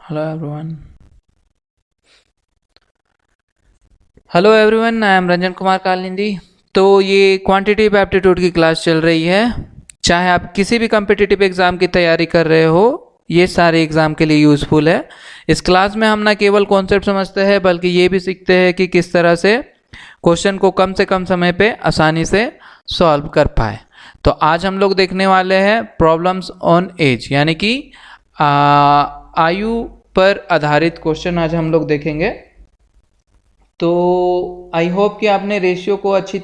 Hello everyone. Hello everyone, I am Ranjan Kumar Kalindi. तो ये quantitative aptitude की क्लास चल रही है। चाहे आप किसी भी कम्पिटिटिव एग्ज़ाम की तैयारी कर रहे हो, ये सारे एग्ज़ाम के लिए यूज़फुल है। इस क्लास में हम ना केवल कॉन्सेप्ट समझते हैं बल्कि ये भी सीखते हैं कि किस तरह से क्वेश्चन को कम से कम समय पे आसानी से सॉल्व कर पाए। तो आज हम लोग देखने वाले हैं प्रॉब्लम्स ऑन एज, यानी कि आयु पर आधारित क्वेश्चन आज हम लोग देखेंगे। तो आई होप कि आपने रेशियो को अच्छी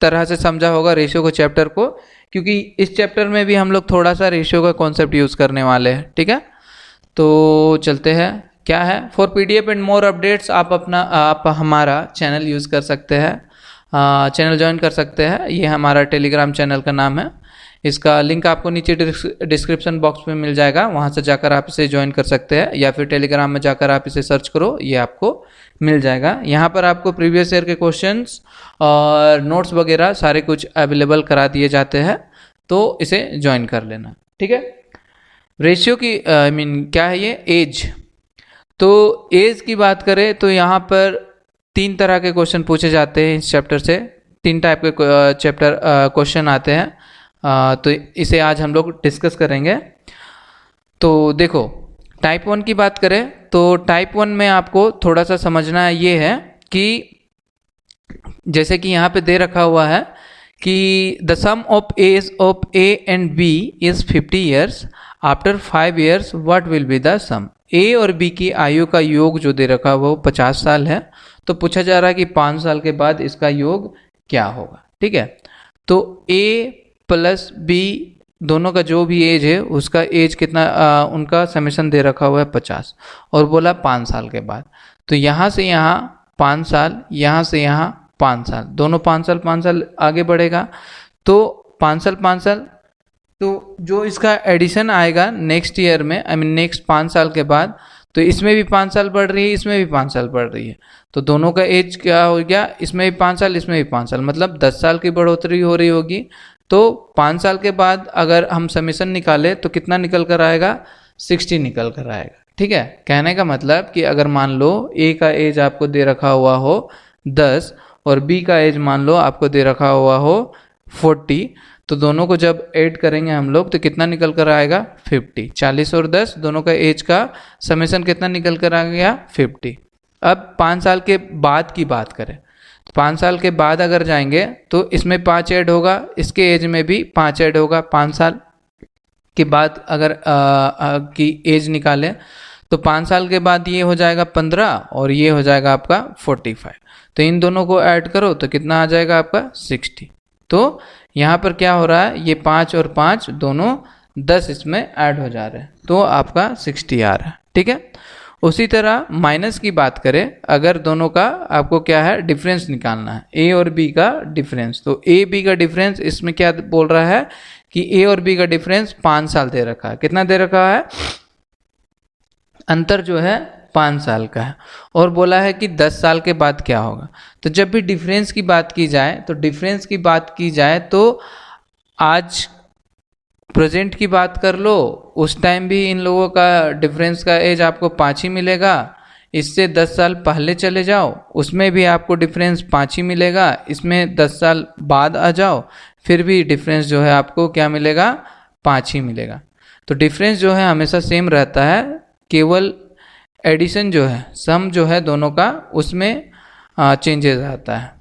तरह से समझा होगा, रेशियो को चैप्टर को, क्योंकि इस चैप्टर में भी हम लोग थोड़ा सा रेशियो का कॉन्सेप्ट यूज़ करने वाले हैं। ठीक है, तो चलते हैं। क्या है, for PDF and more updates आप हमारा चैनल यूज़ कर सकते हैं, चैनल ज्वाइन कर सकते हैं। ये हमारा टेलीग्राम चैनल का नाम है। इसका लिंक आपको नीचे डिस्क्रिप्शन बॉक्स में मिल जाएगा, वहाँ से जाकर आप इसे ज्वाइन कर सकते हैं, या फिर टेलीग्राम में जाकर आप इसे सर्च करो, ये आपको मिल जाएगा। यहाँ पर आपको प्रीवियस ईयर के क्वेश्चंस और नोट्स वगैरह सारे कुछ अवेलेबल करा दिए जाते हैं, तो इसे ज्वाइन कर लेना। ठीक है, रेशियो की क्या है ये, एज। तो एज की बात करें तो यहाँ पर तीन तरह के क्वेश्चन पूछे जाते हैं इस चैप्टर से। तीन टाइप के क्वेश्चन आते हैं, तो इसे आज हम लोग डिस्कस करेंगे। तो देखो, टाइप 1 की बात करें तो टाइप 1 में आपको थोड़ा सा समझना ये है कि जैसे कि यहाँ पे दे रखा हुआ है कि the sum of age of A and B is 50 years, after 5 years what will be the sum. A और बी की आयु का योग जो दे रखा हुआ वो 50 साल है। तो पूछा जा रहा है कि 5 साल के बाद इसका योग क्या होगा। ठीक है, तो ए प्लस बी दोनों का जो भी एज है उसका एज कितना, उनका समेशन दे रखा हुआ है 50, और बोला 5 साल के बाद। तो यहाँ से यहाँ 5 साल, यहाँ से यहाँ 5 साल, दोनों 5 साल आगे बढ़ेगा। तो 5 साल, तो जो इसका एडिशन आएगा नेक्स्ट ईयर में, आई मीन नेक्स्ट 5 साल के बाद, तो इसमें भी 5 साल बढ़ रही है, इसमें भी 5 साल बढ़ रही है। तो दोनों का एज क्या हो गया, इसमें भी 5 साल, इसमें भी 5 साल, मतलब 10 साल की बढ़ोतरी हो रही होगी। तो 5 साल के बाद अगर हम समेशन निकालें तो कितना निकल कर आएगा, 60 निकल कर आएगा। ठीक है, कहने का मतलब कि अगर मान लो ए का एज आपको दे रखा हुआ हो 10 और बी का एज मान लो आपको दे रखा हुआ हो 40, तो दोनों को जब ऐड करेंगे हम लोग तो कितना निकल कर आएगा, 50। 40 और 10 दोनों का एज का समेशन कितना निकल कर आ गया, 50। अब 5 साल के बाद की बात करें तो 5 साल के बाद अगर जाएंगे तो इसमें 5 ऐड होगा, इसके एज में भी 5 ऐड होगा। 5 साल के बाद अगर की एज निकालें तो 5 साल के बाद ये हो जाएगा 15 और ये हो जाएगा आपका 45। तो इन दोनों को ऐड करो तो कितना आ जाएगा आपका 60। तो यहाँ पर क्या हो रहा है, ये 5 और 5 दोनों 10 इसमें ऐड हो जा रहे हैं, तो आपका 60 आ रहा है। ठीक है, उसी तरह माइनस की बात करें, अगर दोनों का आपको क्या है, डिफरेंस निकालना है, ए और बी का डिफरेंस। तो ए बी का डिफरेंस इसमें क्या बोल रहा है कि ए और बी का डिफरेंस 5 साल दे रखा है। कितना दे रखा है, अंतर जो है 5 साल का है, और बोला है कि 10 साल के बाद क्या होगा। तो जब भी डिफरेंस की बात की जाए तो आज प्रेजेंट की बात कर लो, उस टाइम भी इन लोगों का डिफरेंस का एज आपको 5 ही मिलेगा। इससे 10 साल पहले चले जाओ, उसमें भी आपको डिफरेंस 5 ही मिलेगा। इसमें 10 साल बाद आ जाओ, फिर भी डिफरेंस जो है आपको क्या मिलेगा, 5 ही मिलेगा। तो डिफरेंस जो है हमेशा सेम रहता है, केवल एडिशन जो है, सम जो है दोनों का, उसमें चेंजेस आता है।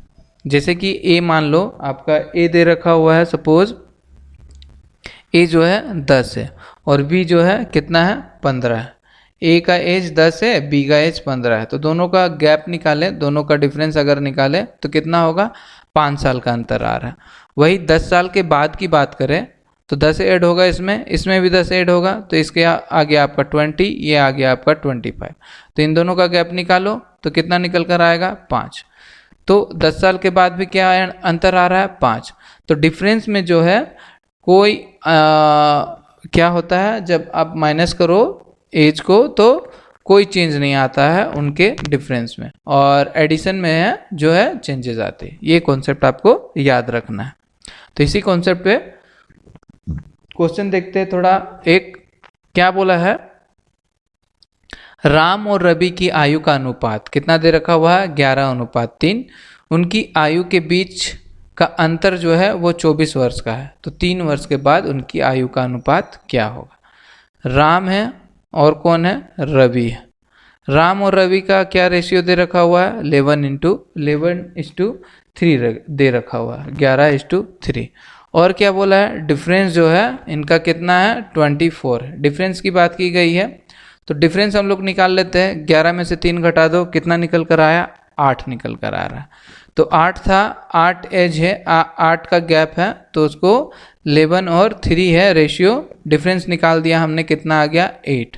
जैसे कि ए मान लो आपका ए दे रखा हुआ है, सपोज ए जो है 10 है और बी जो है कितना है, 15 है। ए का एज 10 है, बी का एज 15 है, तो दोनों का गैप निकालें, दोनों का डिफरेंस अगर निकालें तो कितना होगा, 5 साल का अंतर आ रहा है। वही 10 साल के बाद की बात करें तो 10 ऐड होगा, इसमें भी 10 ऐड होगा, तो इसके आगे आपका 20, ये आ गया आपका 25। तो इन दोनों का गैप निकालो तो कितना निकल कर आएगा, 5। तो 10 साल के बाद भी क्या अंतर आ रहा है, 5। तो डिफरेंस में जो है कोई क्या होता है, जब आप माइनस करो एज को तो कोई चेंज नहीं आता है उनके डिफरेंस में, और एडिशन में है जो है चेंजेस आते हैं। ये कॉन्सेप्ट आपको याद रखना है। तो इसी कॉन्सेप्ट पे क्वेश्चन देखते हैं थोड़ा। एक क्या बोला है राम और रवि की आयु का अनुपात कितना दे रखा हुआ है, 11:3। उनकी आयु के बीच का अंतर जो है वो 24 वर्ष का है, तो 3 वर्ष के बाद उनकी आयु का अनुपात क्या होगा। राम है और कौन है, रवि है। राम और रवि का क्या रेशियो दे रखा हुआ है, 11:3 दे रखा हुआ है, 11:3। और क्या बोला है, डिफरेंस जो है इनका कितना है, 24 है। डिफरेंस की बात की गई है, तो डिफरेंस हम लोग निकाल लेते हैं। 11 में से 3 घटा दो, कितना निकल कर आया, 8 निकल कर आ रहा है। तो 8 था, 8 एज है, 8 का गैप है, तो उसको 11 और 3 है रेशियो, डिफरेंस निकाल दिया हमने, कितना आ गया, 8।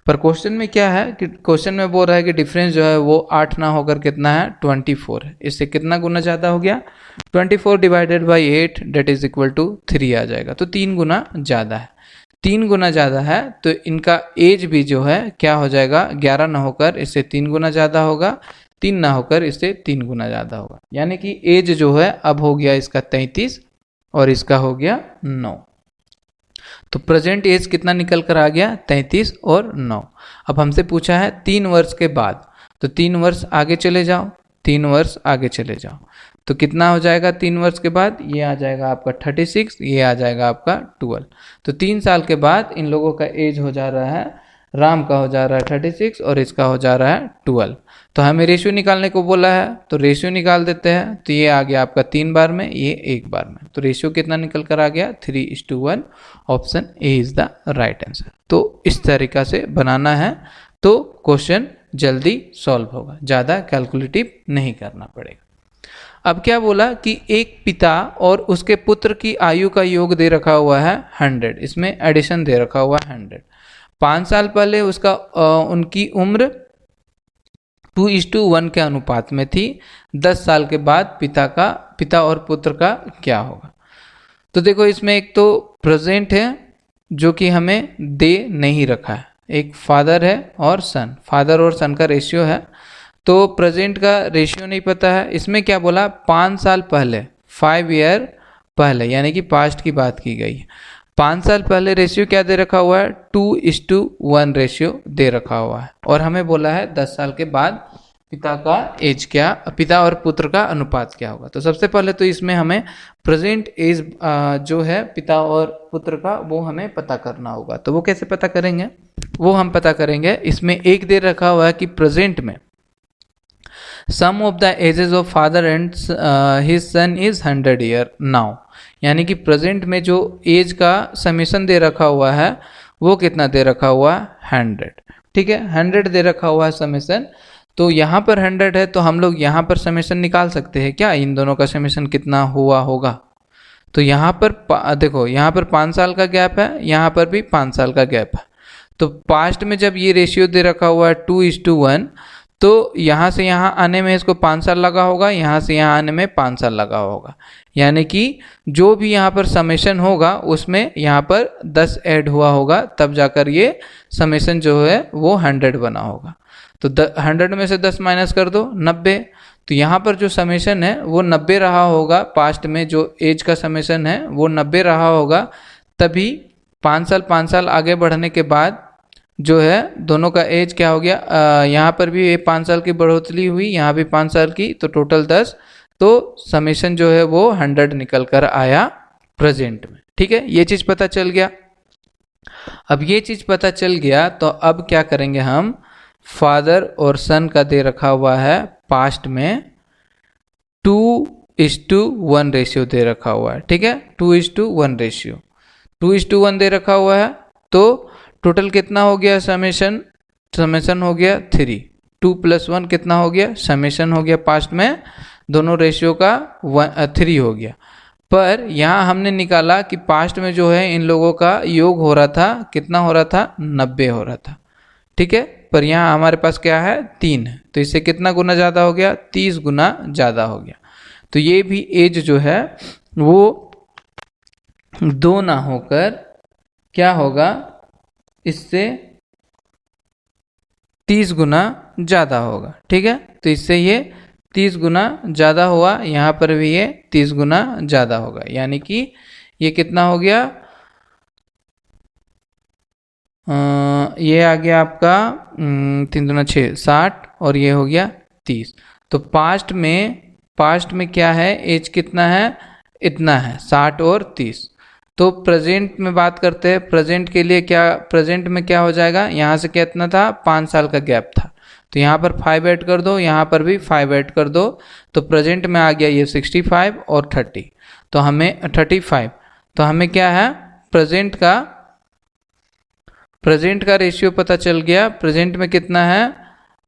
पर क्वेश्चन में क्या है कि क्वेश्चन में बोल रहा है कि डिफरेंस जो है वो 8 ना होकर कितना है, 24 है। इससे कितना गुना ज़्यादा हो गया, 24 divided by 8 that is equal to 3 आ जाएगा। तो 3 गुना ज़्यादा है, 3 गुना ज़्यादा है, तो इनका एज भी जो है क्या हो जाएगा, 11 ना होकर इससे 3 गुना ज़्यादा होगा, 3 ना होकर इससे 3 गुना ज़्यादा होगा। यानी कि एज जो है अब हो गया इसका 33 और इसका हो गया 9। तो प्रेजेंट एज कितना निकल कर आ गया, 33 और 9। अब हमसे पूछा है 3 वर्ष के बाद, तो 3 वर्ष आगे चले जाओ, 3 वर्ष आगे चले जाओ, तो कितना हो जाएगा 3 वर्ष के बाद, ये आ जाएगा आपका 36, ये आ जाएगा आपका 12। तो 3 साल के बाद इन लोगों का एज हो जा रहा है, राम का हो जा रहा है 36 और इसका हो जा रहा है 12। तो हमें रेशियो निकालने को बोला है, तो रेशियो निकाल देते हैं। तो ये आ गया आपका 3 बार में, ये 1 बार में, तो रेशियो कितना निकल कर आ गया, 3:1। Option A is the right answer. तो इस तरीका से बनाना है तो क्वेश्चन जल्दी सॉल्व होगा, ज़्यादा कैलकुलेटिव नहीं करना पड़ेगा। अब क्या बोला कि एक पिता और उसके पुत्र की आयु का योग दे रखा हुआ है 100, इसमें एडिशन दे रखा हुआ है 100। 5 साल पहले उसका उनकी उम्र 2:1 के अनुपात में थी। 10 साल के बाद पिता और पुत्र का क्या होगा। तो देखो इसमें एक तो प्रेजेंट है जो कि हमें दे नहीं रखा है, एक फादर है और सन, फादर और सन का रेशियो है, तो प्रेजेंट का रेशियो नहीं पता है। इसमें क्या बोला, 5 साल पहले, 5 ईयर पहले, यानी कि पास्ट की बात की गई है। 5 साल पहले रेशियो क्या दे रखा हुआ है, 2:1 रेशियो दे रखा हुआ है। और हमें बोला है 10 साल के बाद पिता का एज क्या, पिता और पुत्र का अनुपात क्या होगा। तो सबसे पहले तो इसमें हमें प्रेजेंट एज जो है पिता और पुत्र का, वो हमें पता करना होगा। तो वो कैसे पता करेंगे, वो हम पता करेंगे। इसमें एक दे रखा हुआ है कि प्रेजेंट में sum of the ages of father and his son is 100 year now, यानी कि प्रेजेंट में जो एज का समेशन दे रखा हुआ है वो कितना दे रखा हुआ है, 100। ठीक है, 100 दे रखा हुआ है समेशन। तो यहाँ पर 100 है, तो हम लोग यहाँ पर समेशन निकाल सकते हैं क्या, इन दोनों का समेशन कितना हुआ होगा। तो यहाँ पर देखो, यहाँ पर 5 साल का गैप है, यहाँ पर भी 5 साल का गैप है। तो पास्ट में जब ये रेशियो दे रखा हुआ है 2:1, तो यहाँ से यहाँ आने में इसको 5 साल लगा होगा, यहाँ से यहाँ आने में 5 साल लगा होगा, यानी कि जो भी यहाँ पर समेशन होगा उसमें यहाँ पर 10 ऐड हुआ होगा, तब जाकर ये समेशन जो है वो 100 बना होगा। तो 100 में से 10 माइनस कर दो, 90। तो यहाँ पर जो समेशन है वो 90 रहा होगा, पास्ट में जो एज का समेशन है वो 90 रहा होगा। तभी 5 साल आगे बढ़ने के बाद जो है दोनों का एज क्या हो गया, यहाँ पर भी 5 साल की बढ़ोतरी हुई, यहाँ भी 5 साल की, तो टोटल 10। तो समेशन जो है वो 100 निकल कर आया प्रेजेंट में। ठीक है, ये चीज़ पता चल गया। अब ये चीज़ पता चल गया तो अब क्या करेंगे हम, फादर और सन का दे रखा हुआ है पास्ट में 2:1 रेशियो दे रखा हुआ है। ठीक है, 2:1 रेशियो, 2:1 दे रखा हुआ है। तो टोटल कितना हो गया समेशन, समेशन हो गया 3, 2 + 1 कितना हो गया, समेशन हो गया पास्ट में दोनों रेशियो का 3 हो गया। पर यहाँ हमने निकाला कि पास्ट में जो है इन लोगों का योग हो रहा था, कितना हो रहा था, 90 हो रहा था। ठीक है, पर यहाँ हमारे पास क्या है, 3 है, तो इससे कितना गुना ज़्यादा हो गया, 30 गुना ज़्यादा हो गया। तो ये भी एज जो है वो 2 ना होकर क्या होगा, इससे 30 गुना ज़्यादा होगा। ठीक है, तो इससे ये 30 गुना ज़्यादा हुआ, यहाँ पर भी ये 30 गुना ज़्यादा होगा, यानी कि ये कितना हो गया, ये आ गया आपका 3×2=6 60 और ये हो गया 30। तो पास्ट में क्या है, एज कितना है, इतना है 60 और 30। तो प्रेजेंट में बात करते हैं, प्रेजेंट के लिए क्या, प्रेजेंट में क्या हो जाएगा, यहाँ से कितना था 5 साल का गैप था, तो यहाँ पर 5 ऐड कर दो, यहाँ पर भी 5 ऐड कर दो, तो प्रेजेंट में आ गया ये 65 और 30, तो हमें 35। तो हमें क्या है, प्रेजेंट का रेशियो पता चल गया। प्रेजेंट में कितना है,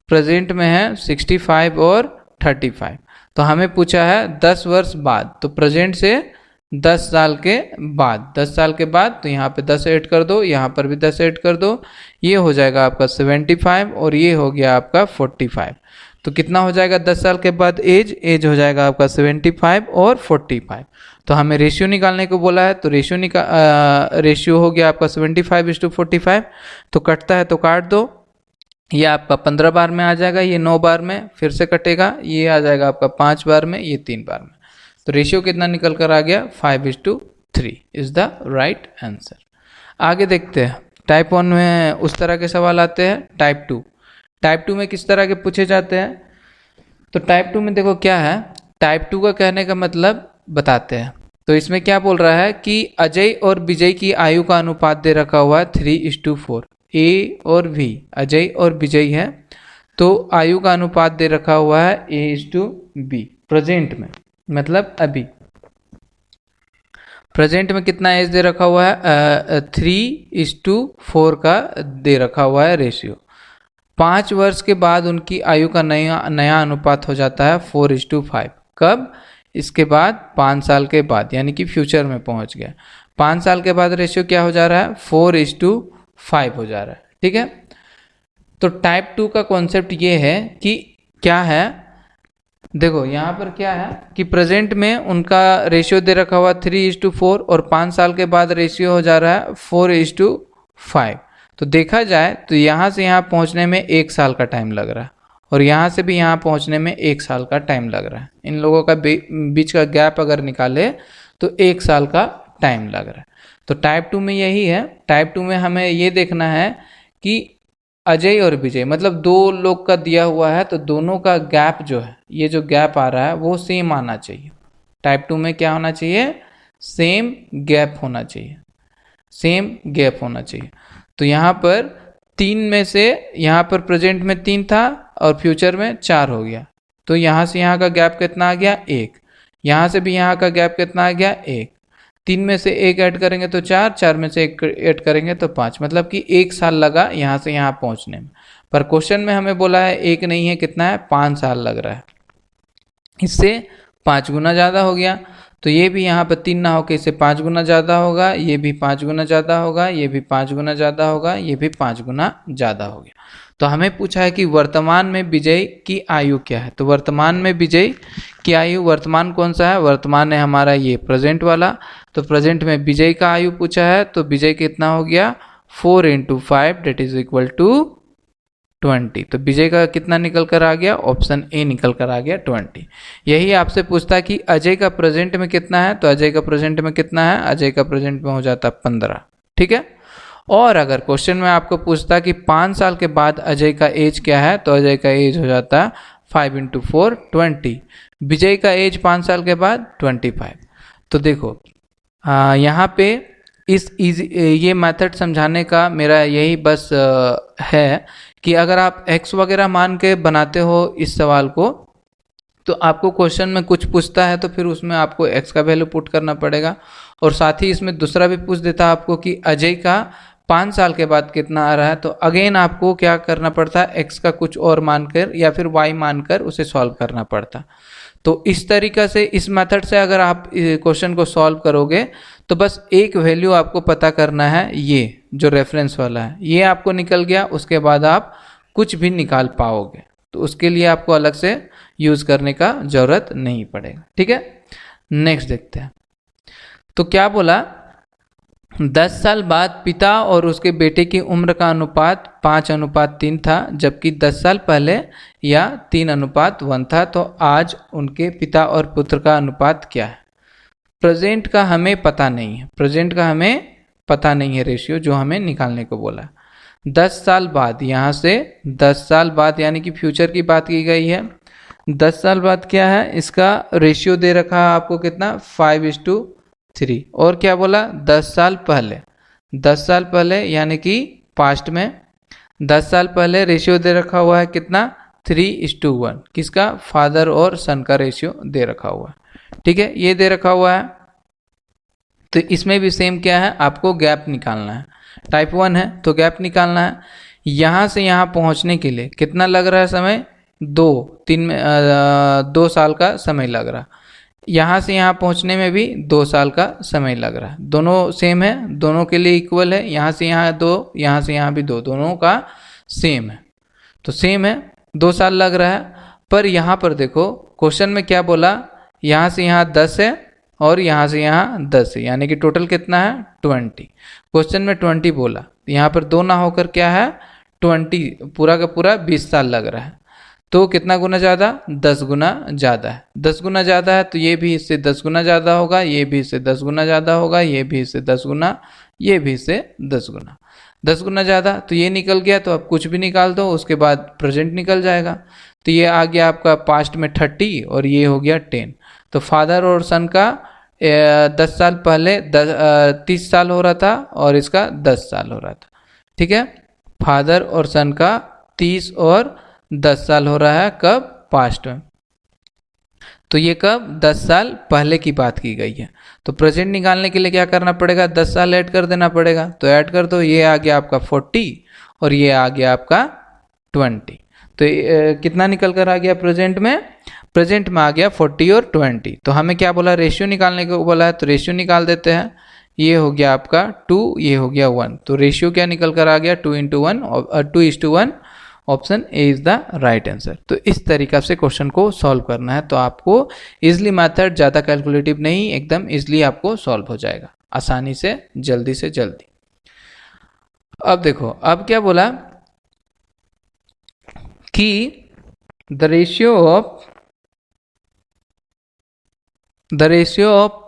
प्रेजेंट में है 65 और 35। तो हमें पूछा है 10 वर्ष बाद, तो प्रेजेंट से 10 साल के बाद, 10 साल के बाद, तो यहाँ पे 10 ऐड कर दो, यहाँ पर भी 10 ऐड कर दो, ये हो जाएगा आपका 75 और ये हो गया आपका 45। तो कितना हो जाएगा 10 साल के बाद एज हो जाएगा आपका 75 और 45। तो हमें रेशियो निकालने को बोला है, तो रेशियो हो गया आपका 75:45। तो कटता है तो काट दो, ये आपका 15 बार में आ जाएगा, ये 9 बार में, फिर से कटेगा, ये आ जाएगा आपका 5 बार में, ये 3 बार में। तो रेशियो कितना निकल कर आ गया, 5:3 इज द राइट आंसर। आगे देखते हैं, टाइप 1 में उस तरह के सवाल आते हैं। टाइप 2 में किस तरह के पूछे जाते हैं, तो टाइप 2 में देखो क्या है, टाइप 2 का कहने का मतलब बताते हैं। तो इसमें क्या बोल रहा है कि अजय और विजय की आयु का अनुपात दे रखा हुआ है 3:4। ए और वी, अजय और विजय है, तो आयु का अनुपात दे रखा हुआ है A:B। प्रेजेंट में मतलब अभी प्रेजेंट में कितना एज दे रखा हुआ है, 3:4 का दे रखा हुआ है रेशियो। 5 वर्ष के बाद उनकी आयु का नया अनुपात हो जाता है 4:5। कब, इसके बाद 5 साल के बाद, यानी कि फ्यूचर में पहुंच गया। 5 साल के बाद रेशियो क्या हो जा रहा है, 4:5 हो जा रहा है। ठीक है, तो टाइप 2 का कॉन्सेप्ट ये है कि क्या है, देखो यहाँ पर क्या है कि प्रेजेंट में उनका रेशियो दे रखा हुआ 3:4 और 5 साल के बाद रेशियो हो जा रहा है 4:5। तो देखा जाए तो यहाँ से यहाँ पहुँचने में 1 साल का टाइम लग रहा है, और यहाँ से भी यहाँ पहुँचने में 1 साल का टाइम लग रहा है। इन लोगों का बीच का गैप अगर निकाले तो 1 साल का टाइम लग रहा है। तो टाइप 2 में यही है। टाइप 2 में हमें ये देखना है कि अजय और विजय मतलब 2 लोग का दिया हुआ है, तो दोनों का गैप जो है, ये जो गैप आ रहा है वो सेम आना चाहिए। टाइप 2 में क्या होना चाहिए, सेम गैप होना चाहिए, सेम गैप होना चाहिए। तो यहाँ पर 3 में से, यहाँ पर प्रेजेंट में 3 था और फ्यूचर में 4 हो गया, तो यहाँ से यहाँ का गैप कितना आ गया, 1। यहाँ से भी यहाँ का गैप कितना आ गया, 1। 3 में से 1 ऐड करेंगे तो 4, 4 में से 1 ऐड करेंगे तो 5, मतलब कि 1 साल लगा यहाँ से यहाँ पहुँचने में। पर क्वेश्चन में हमें बोला है 1 नहीं है, कितना है, 5 साल लग रहा है, इससे 5 गुना ज़्यादा हो गया। तो ये भी यहाँ पर 3 ना होकर इससे 5 गुना ज़्यादा होगा, ये भी 5 गुना ज़्यादा होगा, ये भी 5 गुना ज़्यादा होगा, ये भी 5 गुना ज़्यादा हो गया। तो हमें पूछा है कि वर्तमान में विजय की आयु क्या है। तो वर्तमान में विजय की आयु, वर्तमान कौन सा है, वर्तमान है हमारा ये प्रेजेंट वाला। तो प्रेजेंट में विजय का आयु पूछा है, तो विजय कितना हो गया, 4 × 5 = 20। तो विजय का कितना निकल कर आ गया, ऑप्शन ए निकल कर आ गया 20। यही आपसे पूछता है कि अजय का प्रेजेंट में कितना है, तो अजय का प्रेजेंट में कितना है, अजय का प्रेजेंट में हो जाता 15। ठीक है, और अगर क्वेश्चन में आपको पूछता कि 5 साल के बाद अजय का एज क्या है, तो अजय का एज हो जाता 5 × 4 20। विजय का एज 5 साल के बाद 25। तो देखो यहाँ पे ये मेथड समझाने का मेरा यही बस है कि अगर आप x वगैरह मान के बनाते हो इस सवाल को, तो आपको क्वेश्चन में कुछ पूछता है तो फिर उसमें आपको x का वैल्यू पुट करना पड़ेगा, और साथ ही इसमें दूसरा भी पूछ देता है आपको कि अजय का 5 साल के बाद कितना आ रहा है, तो अगेन आपको क्या करना पड़ता है, x का कुछ और मानकर या फिर y मानकर उसे सॉल्व करना पड़ता। तो इस तरीक़ा से, इस मेथड से अगर आप क्वेश्चन को सॉल्व करोगे तो बस एक वैल्यू आपको पता करना है, ये जो रेफरेंस वाला है ये आपको निकल गया, उसके बाद आप कुछ भी निकाल पाओगे। तो उसके लिए आपको अलग से यूज़ करने का ज़रूरत नहीं पड़ेगा। ठीक है, नेक्स्ट देखते हैं। तो क्या बोला, 10 साल बाद पिता और उसके बेटे की उम्र का अनुपात 5:3 था, जबकि 10 साल पहले या 3:1 था। तो आज उनके पिता और पुत्र का अनुपात क्या है। प्रेजेंट का हमें पता नहीं है, प्रेजेंट का हमें पता नहीं है रेशियो जो हमें निकालने को बोला। 10 साल बाद, यहाँ से 10 साल बाद यानी कि फ्यूचर की बात की गई है। 10 साल बाद क्या है, इसका रेशियो दे रखा है आपको कितना, 5:3। और क्या बोला, 10 साल पहले, 10 साल पहले यानी कि पास्ट में 10 साल पहले रेशियो दे रखा हुआ है कितना, 3:1। किसका, फादर और सन का रेशियो दे रखा हुआ है। ठीक है, ये दे रखा हुआ है। तो इसमें भी सेम क्या है, आपको गैप निकालना है। टाइप 1 है तो गैप निकालना है। यहाँ से यहाँ पहुँचने के लिए कितना लग रहा है समय, 2 साल का समय लग रहा। यहाँ से यहाँ पहुँचने में भी 2 साल का समय लग रहा है। दोनों सेम है, दोनों के लिए इक्वल है। यहाँ से यहाँ 2, यहाँ से यहाँ भी 2, दोनों का सेम है। तो सेम है, 2 साल लग रहा है। पर यहाँ पर देखो क्वेश्चन में क्या बोला, यहाँ से यहाँ 10 है और यहाँ से यहाँ 10 है, यानी कि टोटल कितना है, 20। क्वेश्चन में 20 बोला, यहाँ पर 2 ना होकर क्या है, 20, पूरा का पूरा 20 साल लग रहा है। तो कितना गुना ज़्यादा, 10 गुना ज़्यादा है। 10 गुना ज़्यादा है तो ये भी इससे 10 गुना ज़्यादा होगा, ये भी इससे 10 गुना ज़्यादा होगा, ये भी इससे 10 गुना, ये भी इससे 10 गुना। 10 गुना ज़्यादा तो ये निकल गया, तो अब कुछ भी निकाल दो, उसके बाद प्रेजेंट निकल जाएगा। तो ये आ गया आपका पास्ट में 30 और ये हो गया 10। तो फादर और सन का 10 साल पहले 30 साल हो रहा था और इसका 10 साल हो रहा था। ठीक है, फादर और सन का 30 और 10 साल हो रहा है, कब, पास्ट में। तो ये कब, 10 साल पहले की बात की गई है। तो प्रेजेंट निकालने के लिए क्या करना पड़ेगा, 10 साल ऐड कर देना पड़ेगा। तो ऐड कर दो, ये आ गया आपका 40 और ये आ गया आपका 20। तो कितना निकल कर आ गया प्रेजेंट में, प्रेजेंट में आ गया 40 और 20। तो हमें क्या बोला, रेशियो निकालने को बोला है, तो रेशियो निकाल देते हैं। ये हो गया आपका 2, ये हो गया 1। तो रेशियो क्या निकल कर आ गया, 2:1, 2:1। Option A is the right answer. तो इस तरीका से क्वेश्चन को सॉल्व करना है। तो आपको इजली मेथड, ज़्यादा कैलकुलेटिव नहीं, एकदम इजली आपको सॉल्व हो जाएगा, आसानी से जल्दी। अब देखो, अब क्या बोला कि the ratio of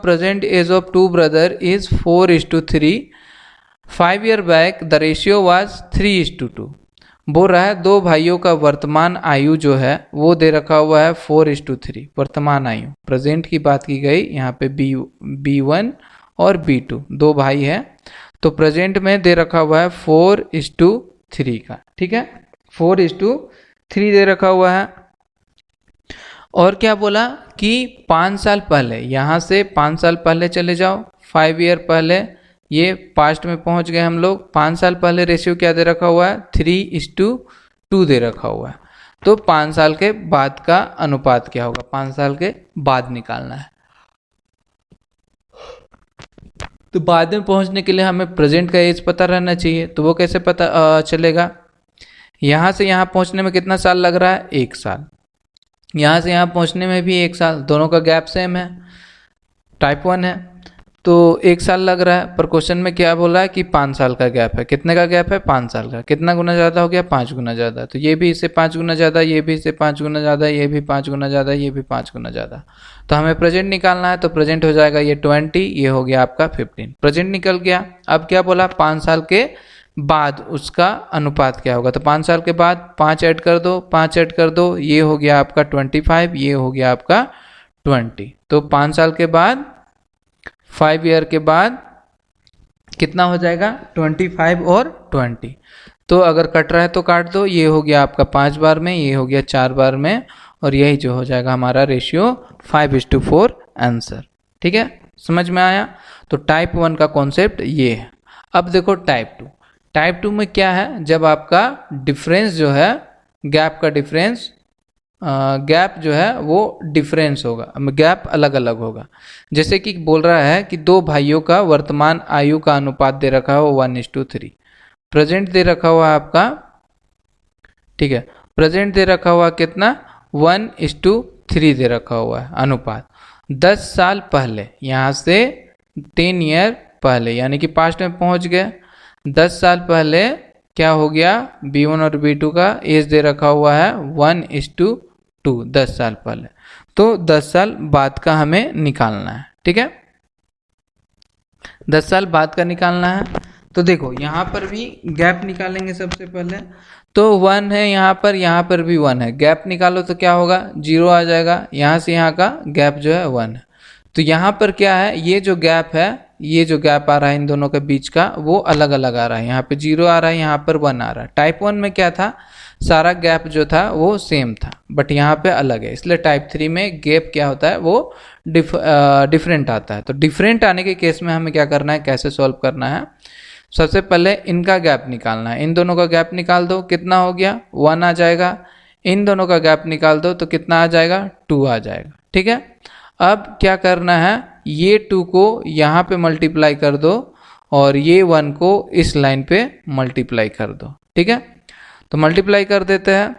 present age of 2 brother is 4:3। 5 year back the ratio was 3:2। बोल रहा है 2 भाइयों का वर्तमान आयु जो है वो दे रखा हुआ है 4:3। वर्तमान आयु, प्रेजेंट की बात की गई, यहाँ पे B1 और B2 2 भाई है। तो प्रेजेंट में दे रखा हुआ है 4:3 का। ठीक है, 4:3 दे रखा हुआ है। और क्या बोला कि 5 साल पहले, यहाँ से 5 साल पहले चले जाओ, 5 ईयर पहले, ये पास्ट में पहुंच गए हम लोग। 5 साल पहले रेशियो क्या दे रखा हुआ है, 3:2 दे रखा हुआ है। तो 5 साल के बाद का अनुपात क्या होगा, 5 साल के बाद निकालना है। तो बाद में पहुंचने के लिए हमें प्रेजेंट का एज पता रहना चाहिए। तो वो कैसे पता चलेगा, यहाँ से यहाँ पहुंचने में कितना साल लग रहा है, 1 साल। यहाँ से यहाँ पहुंचने में भी 1 साल, दोनों का गैप सेम है, टाइप 1 है तो 1 साल लग रहा है। पर क्वेश्चन में क्या बोला है कि 5 साल का गैप है। कितने का गैप है, 5 साल का। कितना गुना ज़्यादा हो गया, 5 गुना ज़्यादा। तो ये भी इससे 5 गुना ज़्यादा, ये भी इससे 5 गुना ज़्यादा, ये भी 5 गुना ज़्यादा, ये भी 5 गुना ज़्यादा। तो हमें प्रेजेंट निकालना है। तो प्रेजेंट हो जाएगा ये 20, ये हो गया आपका 15। प्रेजेंट निकल गया। अब क्या बोला, 5 साल के बाद उसका अनुपात क्या होगा। तो 5 साल के बाद 5 ऐड कर दो, 5 ऐड कर दो, ये हो गया आपका 25, ये हो गया आपका 20। तो 5 साल के बाद, 5 ईयर के बाद कितना हो जाएगा, 25 और 20। तो अगर कट रहा है तो काट दो, ये हो गया आपका 5 बार में, ये हो गया 4 बार में, और यही जो हो जाएगा हमारा रेशियो 5:4 आंसर। ठीक है, समझ में आया। तो टाइप 1 का कॉन्सेप्ट ये है। अब देखो टाइप 2। टाइप 2 में क्या है, जब आपका डिफरेंस जो है, गैप का डिफरेंस, गैप जो है वो डिफरेंस होगा, गैप अलग अलग होगा। जैसे कि बोल रहा है कि 2 भाइयों का वर्तमान आयु का अनुपात दे रखा है 1:3। प्रेजेंट दे रखा हुआ है आपका, ठीक है, प्रेजेंट दे रखा हुआ कितना, 1:3 दे रखा हुआ है अनुपात। 10 साल पहले, यहाँ से 10 ईयर पहले, यानी कि पास्ट में पहुंच गए। 10 साल पहले क्या हो गया, B1 और B2 का एज दे रखा हुआ है 1:2, 10 साल पहले। तो 10 साल बाद का हमें निकालना है। ठीक है, 10 साल बाद का निकालना है। तो देखो यहाँ पर भी गैप निकालेंगे सबसे पहले, तो 1 है यहाँ पर भी 1 है, गैप निकालो तो क्या होगा 0 आ जाएगा, यहाँ से यहाँ का गैप जो है 1 है। तो यहाँ पर क्या है, ये जो गैप है, ये जो गैप आ रहा है इन दोनों के बीच का वो अलग अलग आ रहा है, यहाँ पे 0 आ रहा है, यहाँ पर 1 आ रहा है। टाइप 1 में क्या था, सारा गैप जो था वो सेम था, बट यहाँ पे अलग है, इसलिए टाइप 3 में गैप क्या होता है वो डिफरेंट आता है। तो डिफरेंट आने के केस में हमें क्या करना है, कैसे सॉल्व करना है, सबसे पहले इनका गैप निकालना है। इन दोनों का गैप निकाल दो, कितना हो गया 1 आ जाएगा। इन दोनों का गैप निकाल दो तो कितना आ जाएगा 2 आ जाएगा। ठीक है, अब क्या करना है, ये 2 को यहाँ पे मल्टीप्लाई कर दो और ये 1 को इस लाइन पे मल्टीप्लाई कर दो। ठीक है, तो मल्टीप्लाई कर देते हैं,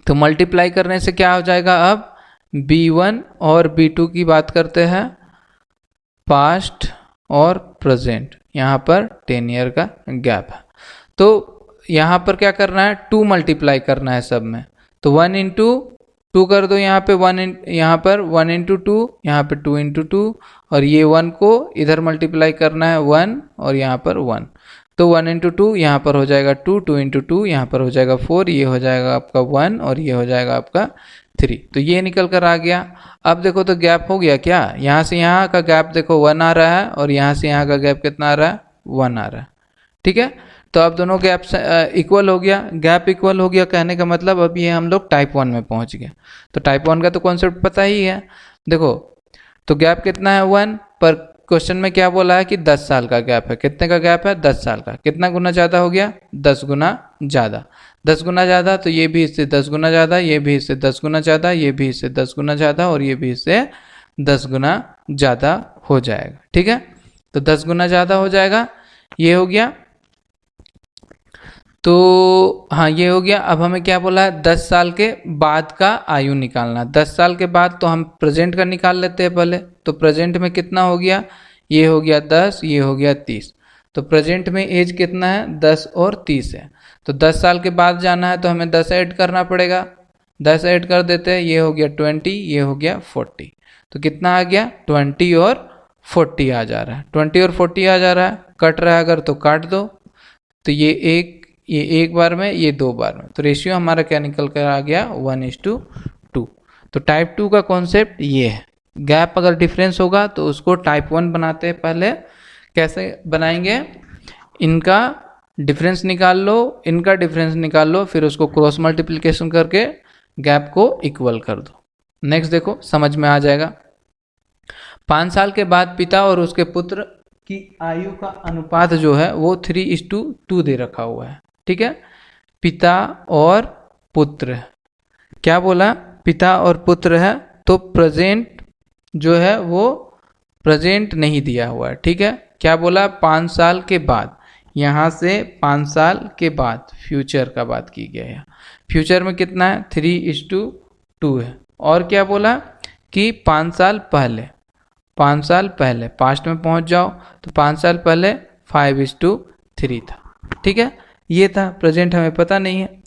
तो मल्टीप्लाई करने से क्या हो जाएगा, अब B1 और B2 की बात करते हैं, पास्ट और प्रेजेंट, यहाँ पर 10 ईयर का गैप है। तो यहाँ पर क्या करना है, 2 मल्टीप्लाई करना है सब में, तो 1 इंटू 2 कर दो, यहाँ पे 1 यहाँ पर 1 इंटू 2, यहाँ पे 2 इंटू 2, और ये 1 को इधर मल्टीप्लाई करना है 1 और यहाँ पर 1, तो 1 इंटू 2 यहाँ पर हो जाएगा 2, 2 इंटू 2 यहाँ पर हो जाएगा 4, ये हो जाएगा आपका 1 और ये हो जाएगा आपका 3। तो ये निकल कर आ गया। अब देखो तो गैप हो गया क्या, यहाँ से यहाँ का गैप देखो 1 आ रहा है और यहाँ से यहाँ का गैप कितना आ रहा है 1 आ रहा है। ठीक है, तो अब दोनों गैप इक्वल हो गया, गैप इक्वल हो गया कहने का मतलब अब ये हम लोग टाइप 1 में पहुंच गए। तो टाइप 1 का तो कॉन्सेप्ट पता ही है, देखो तो गैप कितना है 1, पर क्वेश्चन में क्या बोला है कि 10 साल का गैप है। कितने का गैप है 10 साल का, कितना गुना ज़्यादा हो गया 10 गुना ज़्यादा, 10 गुना ज़्यादा, तो ये भी इससे 10 गुना ज़्यादा, ये भी इससे 10 गुना ज़्यादा, ये भी इससे 10 गुना ज़्यादा और ये भी इससे 10 गुना ज़्यादा हो जाएगा। ठीक है, तो 10 गुना ज़्यादा हो जाएगा, ये हो गया। तो हाँ ये हो गया। अब हमें क्या बोला है, 10 साल के बाद का आयु निकालना। 10 साल के बाद तो हम प्रेजेंट का निकाल लेते हैं पहले, तो प्रेजेंट में कितना हो गया, ये हो गया 10, ये हो गया 30, तो प्रेजेंट में एज कितना है 10 और 30 है। तो 10 साल के बाद जाना है तो हमें 10 ऐड करना पड़ेगा, 10 ऐड कर देते हैं, ये हो गया 20, ये हो गया 40, तो कितना आ गया 20 और 40 आ जा रहा है, 20 और 40 आ जा रहा है। कट रहा है अगर तो काट दो, तो ये एक बार में, ये 2 बार में, तो रेशियो हमारा क्या निकल कर आ गया 1:2। तो टाइप 2 का कॉन्सेप्ट ये है। गैप अगर डिफरेंस होगा तो उसको टाइप 1 बनाते हैं। पहले कैसे बनाएंगे, इनका डिफरेंस निकाल लो, इनका डिफरेंस निकाल लो, फिर उसको क्रॉस मल्टीप्लिकेशन करके गैप को इक्वल कर दो। नेक्स्ट देखो, समझ में आ जाएगा। 5 साल के बाद पिता और उसके पुत्र की आयु का अनुपात जो है वो 3:2 दे रखा हुआ है। ठीक है, पिता और पुत्र, क्या बोला पिता और पुत्र है, तो प्रेजेंट जो है वो प्रेजेंट नहीं दिया हुआ है। ठीक है, क्या बोला 5 साल के बाद, यहाँ से 5 साल के बाद फ्यूचर का बात की गया है, फ्यूचर में कितना है 3:2 है। और क्या बोला कि 5 साल पहले, 5 साल पहले पास्ट में पहुंच जाओ, तो 5 साल पहले 5:3 था। ठीक है, ये था, प्रेजेंट हमें पता नहीं है।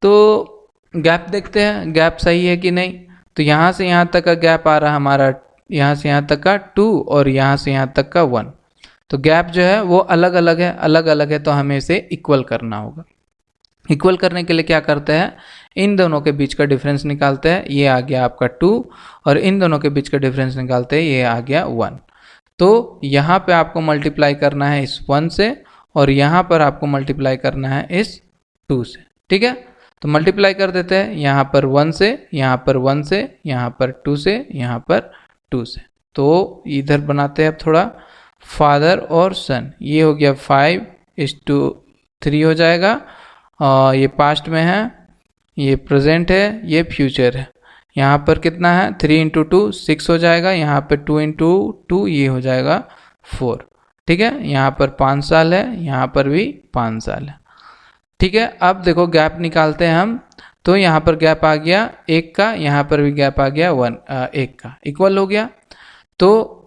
तो गैप देखते हैं, गैप सही है कि नहीं। तो यहाँ से यहाँ तक का गैप आ रहा है हमारा, यहाँ से यहाँ तक का 2 और यहाँ से यहाँ तक का 1, तो गैप जो है वो अलग अलग है, अलग अलग है, तो हमें इसे इक्वल करना होगा। इक्वल करने के लिए क्या करते हैं, इन दोनों के बीच का डिफरेंस निकालते हैं, ये आ गया आपका 2, और इन दोनों के बीच का डिफरेंस निकालते हैं, ये आ गया 1। तो यहाँ पे आपको मल्टीप्लाई करना है इस 1 से, और यहाँ पर आपको मल्टीप्लाई करना है इस 2 से। ठीक है, तो मल्टीप्लाई कर देते हैं, यहाँ पर 1 से, यहाँ पर 1 से, यहाँ पर 2 से, यहाँ पर 2 से। तो इधर बनाते हैं अब थोड़ा फादर और सन, ये हो गया 5:3 हो जाएगा। ये पास्ट में है, ये प्रेजेंट है, ये फ्यूचर है। यहाँ पर कितना है 3 × 2 6 हो जाएगा, यहाँ पे 2 × 2 ये हो जाएगा 4। ठीक है, यहाँ पर 5 साल है, यहाँ पर भी 5 साल है। ठीक है, अब देखो गैप निकालते हैं हम, तो यहाँ पर गैप आ गया 1 का, यहाँ पर भी गैप आ गया 1 का, इक्वल हो गया। तो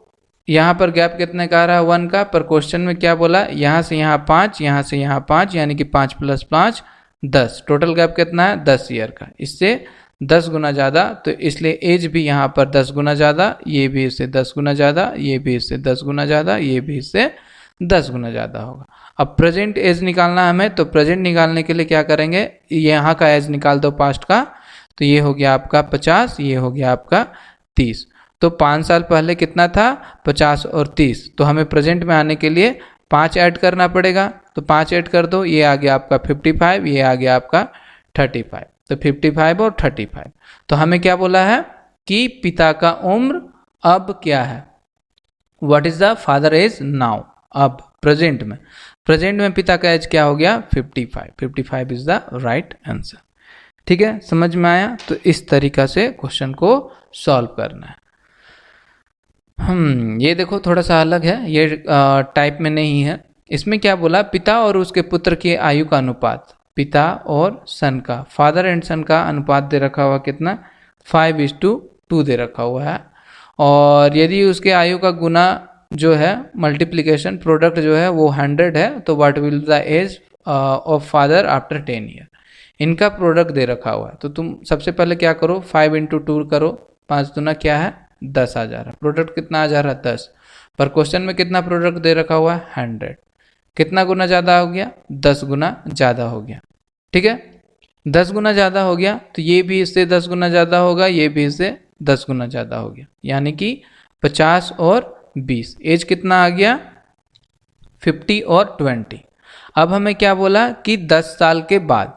यहाँ पर गैप कितने का आ रहा है 1 का, पर क्वेश्चन में क्या बोला, यहाँ से यहाँ 5, यहाँ से यहाँ 5, यानी कि 5 + 5 10, टोटल गैप कितना है 10 ईयर का, इससे 10 गुना ज़्यादा। तो इसलिए एज भी यहाँ पर 10 गुना ज़्यादा, ये भी इससे 10 गुना ज़्यादा, ये भी इससे 10 गुना ज़्यादा, ये भी इससे 10 गुना ज़्यादा होगा। अब प्रेजेंट एज निकालना है हमें, तो प्रेजेंट निकालने के लिए क्या करेंगे, यहाँ का एज निकाल दो पास्ट का, तो ये हो गया आपका 50, ये हो गया आपका 30। तो 5 साल पहले कितना था, 50 और 30, तो हमें प्रेजेंट में आने के लिए 5 ऐड करना पड़ेगा, तो 5 ऐड कर दो, ये आ गया आपका 55, ये आ गया आपका 35। तो 55 और 35, तो हमें क्या बोला है कि पिता का उम्र अब क्या है, what is the father age now, अब प्रेजेंट में पिता का एज क्या हो गया, 55। 55 इज द राइट आंसर। ठीक है, समझ में आया। तो इस तरीका से क्वेश्चन को सॉल्व करना है। ये देखो थोड़ा सा अलग है, ये टाइप में नहीं है। इसमें क्या बोला, पिता और उसके पुत्र की आयु का अनुपात, पिता और सन का, फादर एंड सन का अनुपात दे रखा हुआ कितना, 5:2 दे रखा हुआ है। और यदि उसके आयु का गुना जो है, मल्टीप्लिकेशन प्रोडक्ट जो है वो 100 है, तो what will the age of father after 10 year. इनका प्रोडक्ट दे रखा हुआ है, तो तुम सबसे पहले क्या करो, 5 × 2 करो, 5 दूना क्या है, 10 आ जा रहा है। प्रोडक्ट कितना आ जा रहा है, 10। पर क्वेश्चन में कितना प्रोडक्ट दे रखा हुआ है, 100। कितना गुना ज़्यादा हो गया, 10 गुना ज़्यादा हो गया। ठीक है, 10 गुना ज़्यादा हो गया, तो ये भी इससे 10 गुना ज़्यादा होगा, ये भी इससे 10 गुना ज़्यादा हो गया, यानी कि 50 और 20। एज कितना आ गया, 50 और 20। अब हमें क्या बोला कि 10 साल के बाद,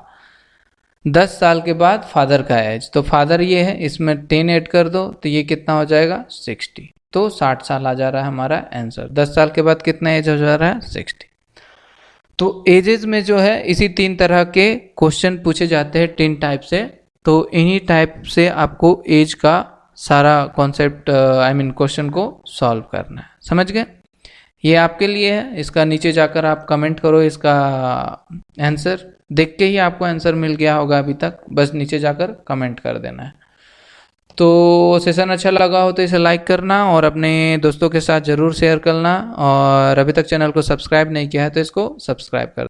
10 साल के बाद फादर का एज, तो फादर ये है, इसमें 10 ऐड कर दो, तो ये कितना हो जाएगा, 60। तो 60 साल आ जा रहा है हमारा आंसर। 10 साल के बाद कितना एज हो जा रहा है, 60। तो एजेस में जो है इसी 3 तरह के क्वेश्चन पूछे जाते हैं, 3 टाइप से। तो इन्हीं टाइप से आपको एज का सारा कॉन्सेप्ट क्वेश्चन को सॉल्व करना है। समझ गए, ये आपके लिए है। इसका नीचे जाकर आप कमेंट करो, इसका आंसर देख के ही आपको आंसर मिल गया होगा अभी तक, बस नीचे जाकर कमेंट कर देना है। तो सेशन अच्छा लगा हो तो इसे लाइक करना और अपने दोस्तों के साथ ज़रूर शेयर करना, और अभी तक चैनल को सब्सक्राइब नहीं किया है तो इसको सब्सक्राइब कर